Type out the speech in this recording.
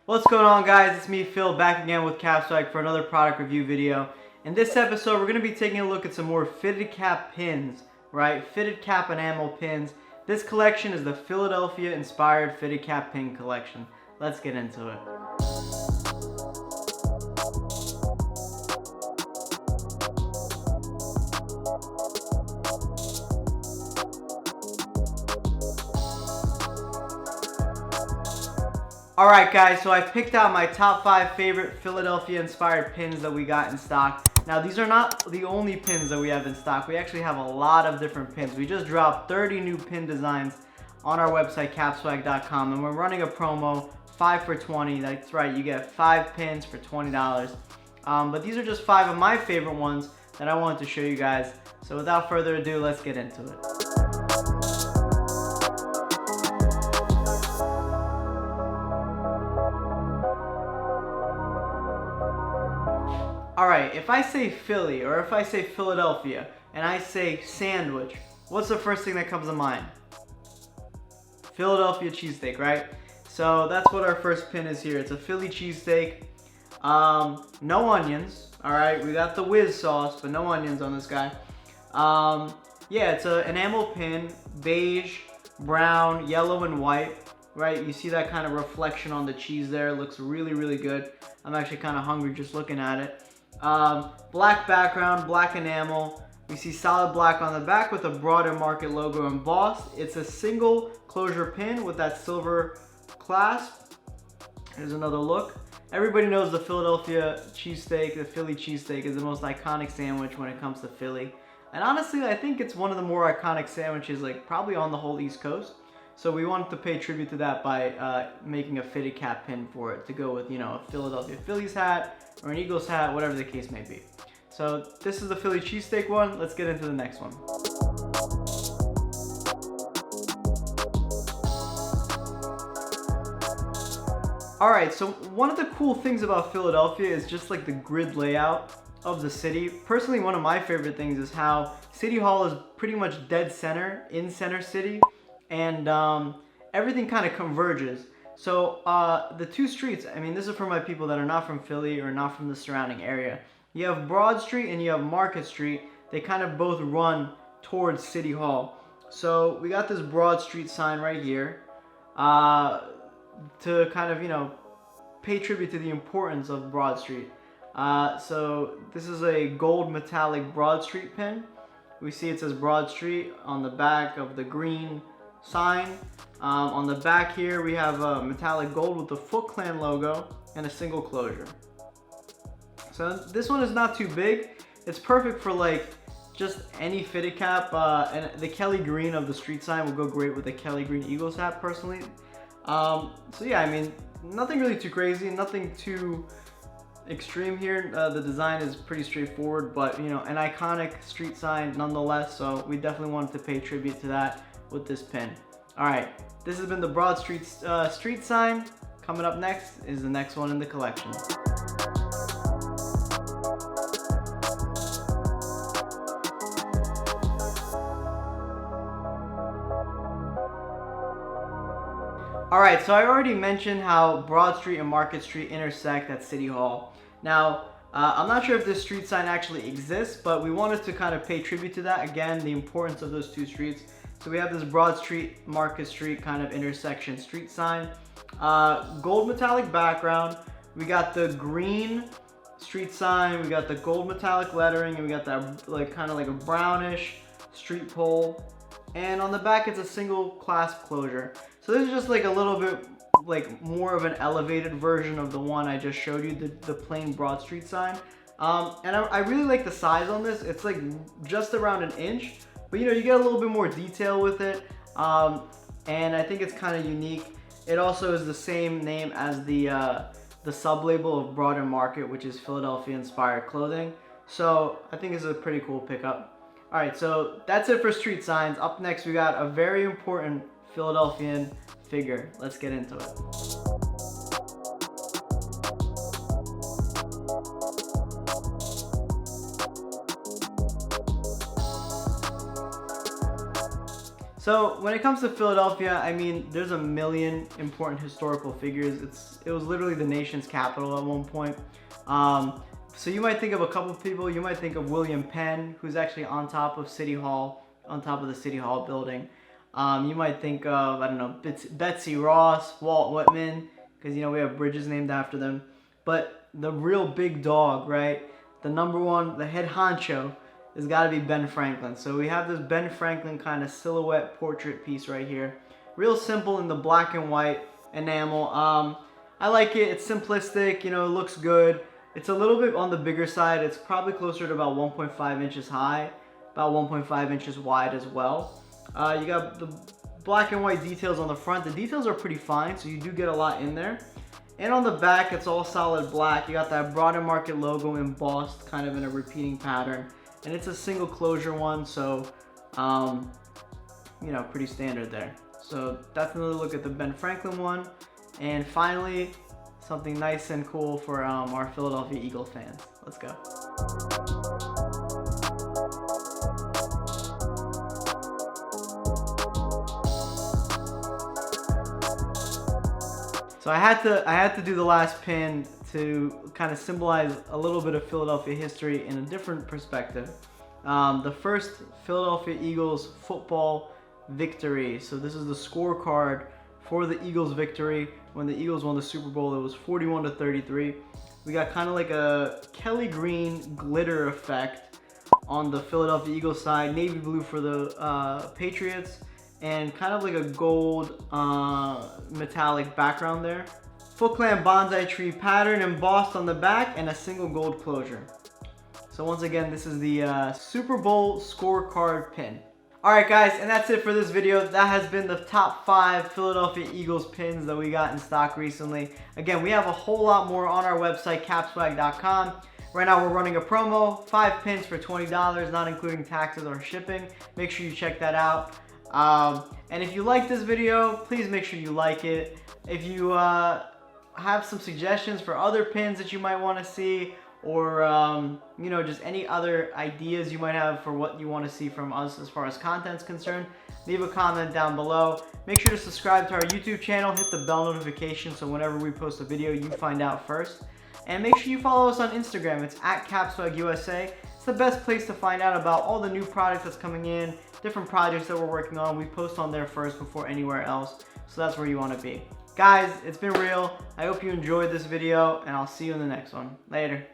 What's going on, guys? It's me, Phil, back again with Capswag for another product review video. In this episode, we're going to be taking a look at some more fitted cap pins, right? Fitted cap enamel pins. This collection is the Philadelphia inspired fitted cap pin collection. Let's get into it. Alright guys, so I picked out my top 5 favorite Philadelphia inspired pins that we got in stock. Now these are not the only pins that we have in stock. We actually have a lot of different pins. We just dropped 30 new pin designs on our website capswag.com, and we're running a promo 5 for 20. That's right, you get 5 pins for $20. But these are just 5 of my favorite ones that I wanted to show you guys. So without further ado, let's get into it. Alright, if I say Philly or if I say Philadelphia and I say sandwich, what's the first thing that comes to mind? Philadelphia cheesesteak, right? So that's what our first pin is here. It's a Philly cheesesteak. No onions, alright? We got the whiz sauce, but no onions on this guy. Yeah, it's an enamel pin, beige, brown, yellow, and white, right? You see that kind of reflection on the cheese there. It looks really, really good. I'm actually kind of hungry just looking at it. Black background, black enamel. We see solid black on the back with a broader market logo embossed. It's a single closure pin with that silver clasp. Here's another look. Everybody knows the Philadelphia cheesesteak, the Philly cheesesteak is the most iconic sandwich when it comes to Philly. And honestly, I think it's one of the more iconic sandwiches, like probably on the whole East Coast. So we wanted to pay tribute to that by making a fitted cap pin for it to go with, you know, a Philadelphia Phillies hat or an Eagles hat, whatever the case may be. So this is the Philly cheesesteak one. Let's get into the next one. Alright, so one of the cool things about Philadelphia is just like the grid layout of the city. Personally, one of my favorite things is how City Hall is pretty much dead center in Center City. And everything kind of converges. So the two streets, I mean, this is for my people that are not from Philly or not from the surrounding area. You have Broad Street and you have Market Street. They kind of both run towards City Hall. So we got this Broad Street sign right here to kind of, you know, pay tribute to the importance of Broad Street. So this is a gold metallic Broad Street pin. We see it says Broad Street on the back of the green sign. On the back here we have a metallic gold with the Foot Clan logo and a single closure. So this one is not too big. It's perfect for like just any fitted cap, and the Kelly green of the street sign will go great with the Kelly green Eagles hat personally. So yeah, I mean, nothing really too crazy, nothing too extreme here. The design is pretty straightforward, but you know, an iconic street sign nonetheless, so we definitely wanted to pay tribute to that with this pin. Alright, this has been the Broad Street street sign. Coming up next is the next one in the collection. Alright, so I already mentioned how Broad Street and Market Street intersect at City Hall. Now, I'm not sure if this street sign actually exists, but we wanted to kind of pay tribute to that. Again, the importance of those two streets. So we have this Broad Street, Market Street kind of intersection street sign. Gold metallic background. We got the green street sign. We got the gold metallic lettering, and we got that like kind of like a brownish street pole. And on the back, it's a single clasp closure. So this is just like a little bit like more of an elevated version of the one I just showed you, the plain Broad Street sign. And I really like the size on this. It's like just around an inch. But you know, you get a little bit more detail with it, and I think it's kind of unique. It also is the same name as the sub-label of Broader Market, which is Philadelphia-inspired clothing. So I think it's a pretty cool pickup. All right, so that's it for street signs. Up next, we got a very important Philadelphian figure. Let's get into it. So when it comes to Philadelphia, I mean, there's a million important historical figures. It was literally the nation's capital at one point. So you might think of a couple of people. You might think of William Penn, who's actually on top of City Hall, on top of the City Hall building. You might think of, I don't know, Betsy Ross, Walt Whitman, because, you know, we have bridges named after them. But the real big dog, right? The number one, the head honcho, has got to be Ben Franklin. So we have this Ben Franklin kind of silhouette portrait piece right here. Real simple in the black and white enamel. I like it. It's simplistic, you know, it looks good. It's a little bit on the bigger side. It's probably closer to about 1.5 inches high, about 1.5 inches wide as well. You got the black and white details on the front. The details are pretty fine, so you do get a lot in there. And on the back, it's all solid black. You got that Broad Market logo embossed kind of in a repeating pattern. And it's a single closure one, so, you know, pretty standard there. So that's another look at the Ben Franklin one. And finally, something nice and cool for our Philadelphia Eagles fans. Let's go. So I had to do the last pin to kind of symbolize a little bit of Philadelphia history in a different perspective. The first Philadelphia Eagles football victory. So this is the scorecard for the Eagles victory. When the Eagles won the Super Bowl, it was 41-33. We got kind of like a Kelly green glitter effect on the Philadelphia Eagles side, navy blue for the Patriots, and kind of like a gold metallic background there. Foot Clan bonsai tree pattern embossed on the back and a single gold closure. So once again, this is the Super Bowl scorecard pin. Alright guys, and that's it for this video. That has been the top 5 Philadelphia Eagles pins that we got in stock recently. Again, we have a whole lot more on our website, capswag.com. Right now we're running a promo, 5 pins for $20, not including taxes or shipping. Make sure you check that out. And if you like this video, please make sure you like it. If you have some suggestions for other pins that you might want to see, or you know, just any other ideas you might have for what you want to see from us as far as content's concerned, leave a comment down below. Make sure to subscribe to our YouTube channel, hit the bell notification so whenever we post a video you find out first. And make sure you follow us on Instagram. It's @CapswagUSA. It's the best place to find out about all the new products that's coming in, different projects that we're working on. We post on there first before anywhere else, so that's where you want to be. Guys, it's been real. I hope you enjoyed this video, and I'll see you in the next one. Later.